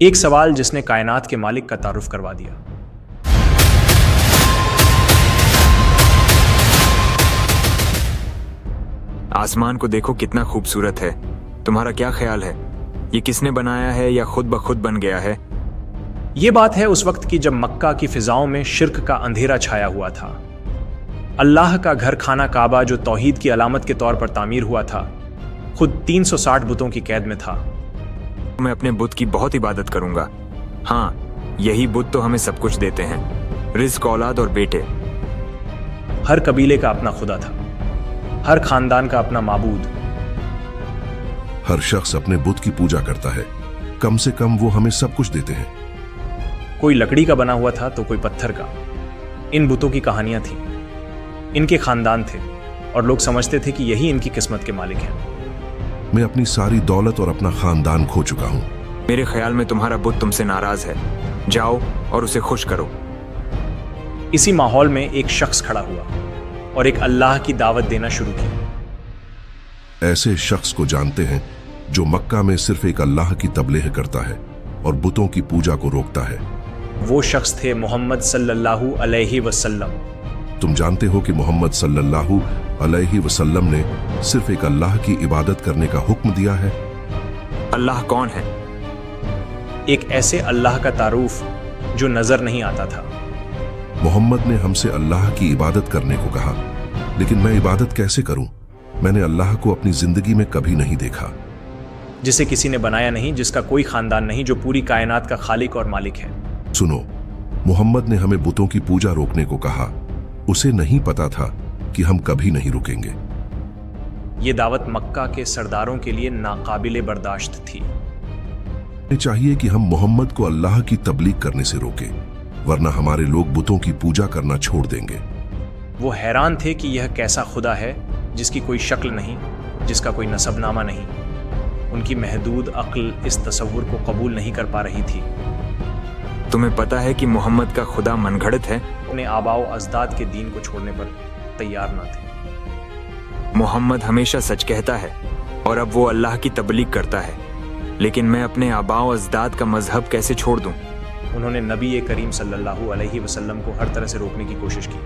एक सवाल जिसने कायनात के मालिक का तारुफ करवा दिया। आसमान को देखो कितना खूबसूरत है, तुम्हारा क्या ख्याल है, ये किसने बनाया है या खुद ब खुद बन गया है? ये बात है उस वक्त की जब मक्का की फिजाओं में शिर्क का अंधेरा छाया हुआ था। अल्लाह का घर खाना काबा जो तौहीद की अलामत के तौर पर तामीर हुआ था, खुद 360 बुतों की कैद में था। मैं अपने बुत की बहुत इबादत करूंगा। हाँ, यही बुत तो हमें सब कुछ देते हैं, रिज़्क, औलाद और बेटे। हर कबीले का अपना खुदा था, हर खानदान का अपना माबूद। हर शख्स अपने बुत की पूजा करता है, कम से कम वो हमें सब कुछ देते हैं। कोई लकड़ी का बना हुआ था तो कोई पत्थर का। इन बुतों की कहानियां थीं, इनके खानदान थे और लोग समझते थे कि यही इनकी किस्मत के मालिक हैं। मैं अपनी सारी दौलत और अपना खानदान खो चुका हूं। मेरे ख्याल में तुम्हारा बुत तुमसे नाराज है, जाओ और उसे खुश करो। इसी माहौल में एक शख्स खड़ा हुआ और एक अल्लाह की दावत देना शुरू की। ऐसे शख्स को जानते हैं जो मक्का में सिर्फ एक अल्लाह की तबलीग करता है और बुतों की पूजा को रोकता है। वो शख्स थे मोहम्मद सल्लल्लाहु अलैहि वसल्लम। तुम जानते हो कि मोहम्मद सल्लल्लाहु अलैहि वसल्लम ने सिर्फ एक अल्लाह की इबादत करने का हुक्म दिया है। अल्लाह कौन है? एक ऐसे अल्लाह का तारुफ जो नजर नहीं आता था। मोहम्मद ने हमसे अल्लाह की इबादत करने को कहा, लेकिन मैं इबादत कैसे करूं? मैंने अल्लाह को अपनी जिंदगी में कभी नहीं देखा। जिसे किसी ने बनाया नहीं, जिसका कोई खानदान नहीं, जो पूरी कायनात का खालिक और मालिक है। सुनो, मोहम्मद ने हमें बुतों की पूजा रोकने को कहा। उसे नहीं पता था कि हम कभी नहीं रुकेंगे। ये दावत मक्का के सरदारों के लिए नाकाबिले बर्दाश्त थी। हमें चाहिए कि हम मोहम्मद को अल्लाह की तबलीग करने से रोकें, वरना हमारे लोग बुतों की पूजा करना छोड़ देंगे। वो हैरान थे कि यह कैसा खुदा है जिसकी कोई शक्ल नहीं, जिसका कोई नसबनामा नहीं। उनकी महदूद अक्ल इस तसव्वुर को कबूल नहीं कर पा रही थी। तुम्हें पता है कि मोहम्मद का खुदा मनगढ़ंत है? अपने आबाओ अजदाद के दीन को छोड़ने पर तैयार न थे। मोहम्मद हमेशा सच कहता है और अब वो अल्लाह की तबलीग करता है, लेकिन मैं अपने आबाओ अजदाद का मजहब कैसे छोड़ दूं? उन्होंने नबी करीम सल्लल्लाहु अलैहि वसल्लम को हर तरह से रोकने की कोशिश की,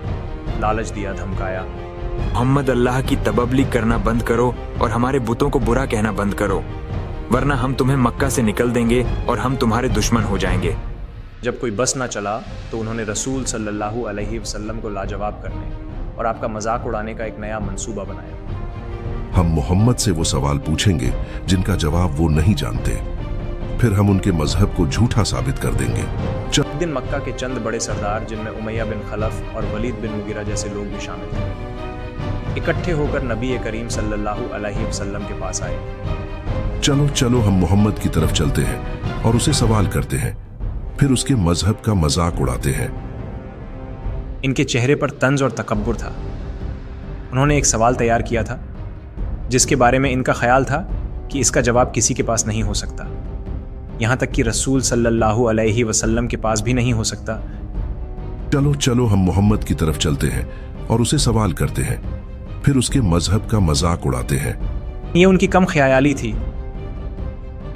लालच दिया, धमकाया। मोहम्मद, अल्लाह की तबलीग करना बंद करो और हमारे बुतों को बुरा कहना बंद करो, वरना हम तुम्हें मक्का से निकल देंगे और हम तुम्हारे दुश्मन हो जाएंगे। जब कोई बस ना चला तो उन्होंने रसूल सल्लल्लाहु अलैहि वसल्लम को लाजवाब करने और आपका मजाक उड़ाने का एक नया मंसूबा बनाया। हम मोहम्मद से वो सवाल पूछेंगे जिनका जवाब वो नहीं जानते, फिर हम उनके मजहब को झूठा साबित कर देंगे। एक दिन मक्का के चंद बड़े सरदार, जिनमें उमैया बिन खलफ और वलीद बिन मुगीरा जैसे लोग भी शामिल थे, इकट्ठे होकर नबी करीम सल्लल्लाहु अलैहि वसल्लम के पास आए। चलो चलो, हम मोहम्मद की तरफ चलते हैं और उसे सवाल करते हैं, फिर उसके मजहब का मजाक उड़ाते हैं। इनके चेहरे पर तंज और तकब्बुर था। उन्होंने एक सवाल तैयार किया था जिसके बारे में इनका ख्याल था कि इसका जवाब किसी के पास नहीं हो सकता, यहां तक कि रसूल सल्लल्लाहु अलैहि वसल्लम के पास भी नहीं हो सकता। चलो चलो, हम मोहम्मद की तरफ चलते हैं और उसे सवाल करते हैं, फिर उसके मजहब का मजाक उड़ाते हैं। ये उनकी कम ख्याली थी।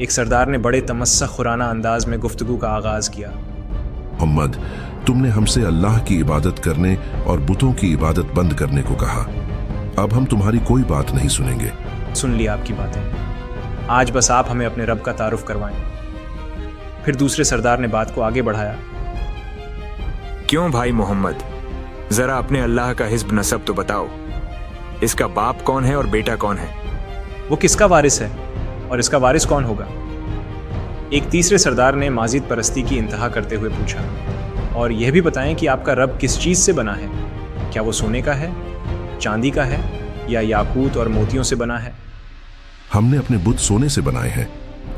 एक सरदार ने बड़े तमस्सा खुराना अंदाज में गुफ्तगू का आगाज किया। मोहम्मद, तुमने हमसे अल्लाह की इबादत करने और बुतों की इबादत बंद करने को कहा। अब हम तुम्हारी कोई बात नहीं सुनेंगे। सुन लिया आपकी बातें, आज बस आप हमें अपने रब का तारुफ करवाएं। फिर दूसरे सरदार ने बात को आगे बढ़ाया। क्यों भाई मोहम्मद, जरा अपने अल्लाह का हिस्ब नसब तो बताओ। इसका बाप कौन है और बेटा कौन है? वो किसका वारिस है और इसका वारिस कौन होगा? एक तीसरे सरदार ने माजिद परस्ती की इंतहा करते हुए पूछा, और यह भी बताएं कि आपका रब किस चीज से बना है? क्या वो सोने का है, चांदी का है या याकूत और मोतियों से बना है? हमने अपने बुत सोने से बनाए हैं।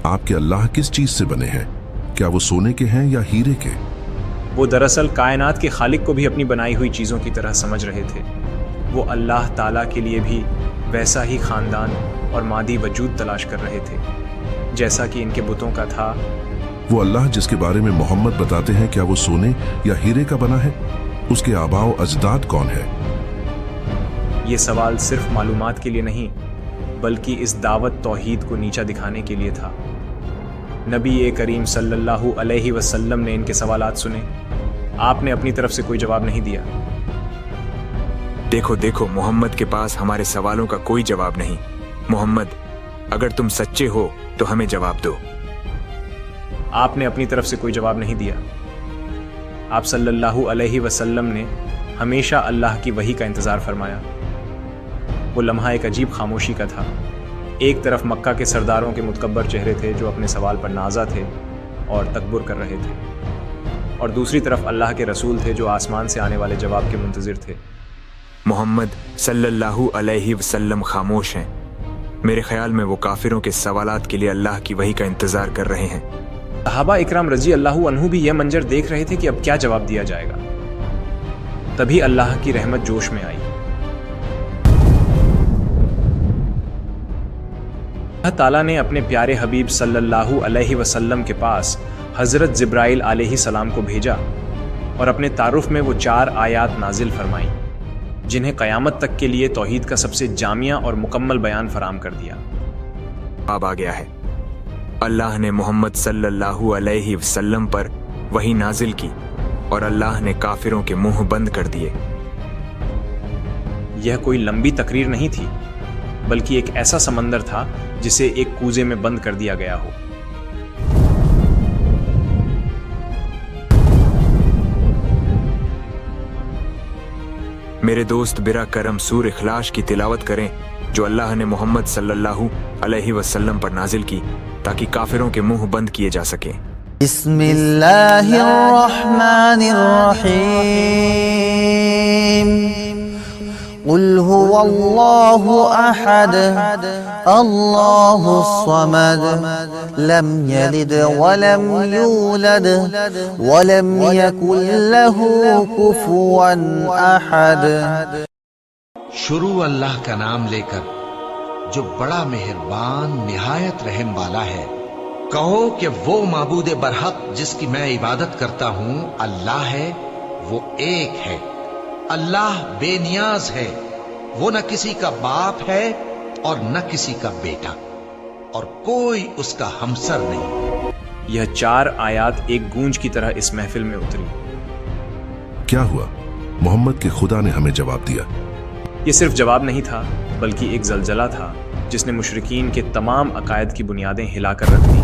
आपके अल्लाह किस चीज से बने हैं? क्या वो सोने के हैं या हीरे के? वो दरअसल कायनात के खालिक को भी अपनी बनाई हुई चीजों की तरह समझ रहे थे। वो अल्लाह ताला के लिए भी वैसा ही खानदान और मादी वजूद तलाश कर रहे थे जैसा कि इनके बुतों का था। वो अल्लाह जिसके बारे में मोहम्मद बताते हैं, क्या वो सोने या हीरे का बना है? उसके आबाओ अजदाद कौन है? ये सवाल सिर्फ मालूमात के लिए नहीं, बल्कि इस दावत तौहीद को नीचा दिखाने के लिए था। نبی کریم صلی اللہ علیہ وسلم نے ان کے سوالات سنے. آپ نے اپنی طرف سے کوئی جواب نہیں دیا. دیکھو دیکھو، محمد کے پاس ہمارے سوالوں کا کوئی جواب نہیں. محمد، اگر تم سچے ہو تو ہمیں جواب دو. آپ نے اپنی طرف سے کوئی جواب نہیں دیا. آپ صلی اللہ علیہ وسلم نے ہمیشہ اللہ کی وحی کا انتظار فرمایا. وہ لمحہ ایک عجیب خاموشی کا تھا. ایک طرف مکہ کے سرداروں کے متکبر چہرے تھے جو اپنے سوال پر نازا تھے اور تکبر کر رہے تھے، اور دوسری طرف اللہ کے رسول تھے جو آسمان سے آنے والے جواب کے منتظر تھے. محمد صلی اللہ علیہ وسلم خاموش ہیں. میرے خیال میں وہ کافروں کے سوالات کے لیے اللہ کی وحی کا انتظار کر رہے ہیں. صحابہ اکرام رضی اللہ عنہ بھی یہ منظر دیکھ رہے تھے کہ اب کیا جواب دیا جائے گا. تبھی اللہ کی رحمت جوش میں آئی. اللہ تعالیٰ نے اپنے پیارے حبیب صلی اللہ علیہ وسلم کے پاس حضرت جبرائیل علیہ السلام کو بھیجا اور اپنے تعارف میں وہ 4 آیات نازل فرمائیں جنہیں قیامت تک کے لیے توحید کا سب سے جامع اور مکمل بیان فراہم کر دیا. اب آ گیا ہے. اللہ نے محمد صلی اللہ علیہ وسلم پر وحی نازل کی اور اللہ نے کافروں کے منہ بند کر دیے. یہ کوئی لمبی تقریر نہیں تھی، بلکہ ایک ایسا سمندر تھا جسے ایک کوزے میں بند کر دیا گیا ہو. میرے دوست برا کرم سور اخلاص کی تلاوت کریں جو اللہ نے محمد صلی اللہ علیہ وسلم پر نازل کی تاکہ کافروں کے منہ بند کیے جا سکیں. بسم اللہ الرحمن الرحیم. قل هو اللہ احد اللہ الصمد لم یلد ولم یولد ولم یکن له کفوا احد. شروع اللہ کا نام لے کر جو بڑا مہربان نہایت رحم والا ہے. کہو کہ وہ معبود برحق جس کی میں عبادت کرتا ہوں اللہ ہے، وہ ایک ہے. اللہ بے نیاز ہے، وہ نہ کسی کا باپ ہے اور نہ کسی کا بیٹا، اور کوئی اس کا ہمسر نہیں. یہ 4 آیات ایک گونج کی طرح اس محفل میں اتری. کیا ہوا؟ محمد کے خدا نے ہمیں جواب دیا. یہ صرف جواب نہیں تھا بلکہ ایک زلزلہ تھا جس نے مشرکین کے تمام عقائد کی بنیادیں ہلا کر رکھ دیں.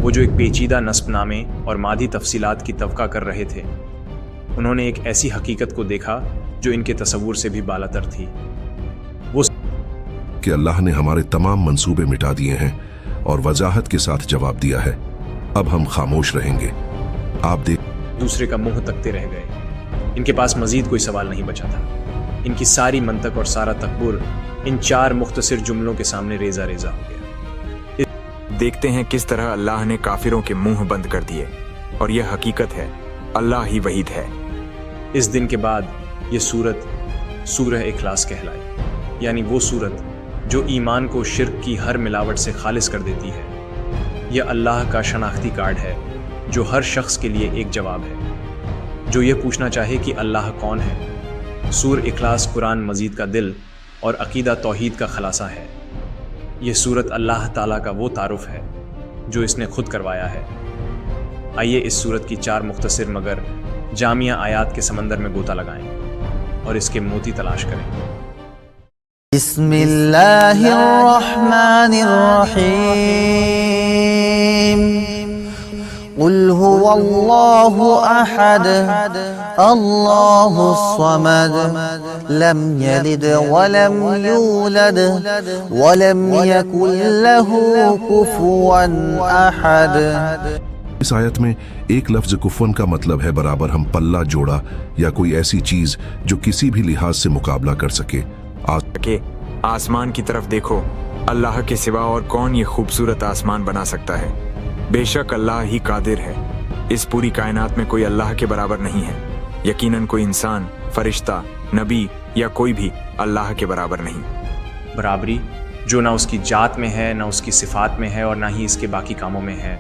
وہ جو ایک پیچیدہ نسب نامے اور مادی تفصیلات کی توقع کر رہے تھے، انہوں نے ایک ایسی حقیقت کو دیکھا جو ان کے تصور سے بھی بالاتر تھی. وہ کہ اللہ نے ہمارے تمام منصوبے مٹا دیے ہیں اور وضاحت کے ساتھ جواب دیا ہے. اب ہم خاموش رہیں گے. آپ دیکھ دوسرے کا منہ تکتے رہ گئے. ان کے پاس مزید کوئی سوال نہیں بچا تھا. ان کی ساری منطق اور سارا تکبر ان 4 مختصر جملوں کے سامنے ریزہ ریزہ ہو گیا. دیکھتے ہیں کس طرح اللہ نے کافروں کے منہ بند کر دیے. اور یہ حقیقت ہے، اللہ ہی وحید ہے. اس دن کے بعد یہ سورت سورہ اخلاص کہلائی، یعنی وہ سورت جو ایمان کو شرک کی ہر ملاوٹ سے خالص کر دیتی ہے. یہ اللہ کا شناختی کارڈ ہے جو ہر شخص کے لیے ایک جواب ہے. جو یہ پوچھنا چاہے کہ اللہ کون ہے. سور اخلاص قرآن مجید کا دل اور عقیدہ توحید کا خلاصہ ہے. یہ سورت اللہ تعالیٰ کا وہ تعارف ہے جو اس نے خود کروایا ہے. آئیے اس سورت کی 4 مختصر مگر جامع آیات کے سمندر میں غوطہ لگائیں اور اس کے موتی تلاش کریں. بسم اللہ الرحمن الرحیم. قل هو اللہ احد اللہ الصمد لم یلد ولم یولد ولم یکن له کفوا احد. اس آیت میں ایک لفظ کفن کا مطلب ہے برابر ہم پلہ جوڑا یا کوئی ایسی چیز جو کسی بھی لحاظ سے مقابلہ کر سکے. کہ آسمان کی طرف دیکھو، اللہ کے سوا اور کون یہ خوبصورت آسمان بنا سکتا ہے؟ بے شک اللہ ہی قادر ہے. اس پوری کائنات میں کوئی اللہ کے برابر نہیں ہے. یقیناً کوئی انسان، فرشتہ، نبی یا کوئی بھی اللہ کے برابر نہیں. برابری جو نہ اس کی ذات میں ہے، نہ اس کی صفات میں ہے اور نہ ہی اس کے باقی کاموں میں ہے.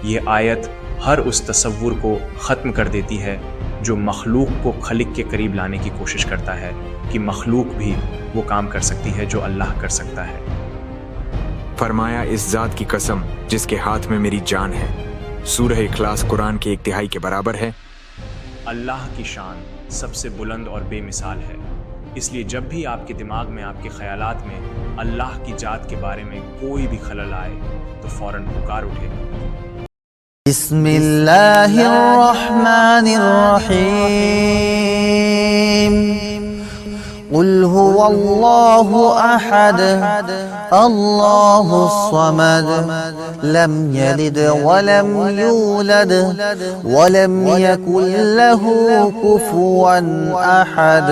یہ آیت ہر اس تصور کو ختم کر دیتی ہے جو مخلوق کو خالق کے قریب لانے کی کوشش کرتا ہے کہ مخلوق بھی وہ کام کر سکتی ہے جو اللہ کر سکتا ہے. فرمایا اس ذات کی قسم جس کے ہاتھ میں میری جان ہے، سورہ اخلاص قرآن کے 1/3 کے برابر ہے۔ اللہ کی شان سب سے بلند اور بے مثال ہے، اس لیے جب بھی آپ کے دماغ میں، آپ کے خیالات میں اللہ کی ذات کے بارے میں کوئی بھی خلل آئے تو فوراً پکار اٹھے۔ بسم اللہ الرحمن الرحیم قل هو اللہ احد اللہ الصمد لم یلد ولم یولد ولم یکن له کفوا احد۔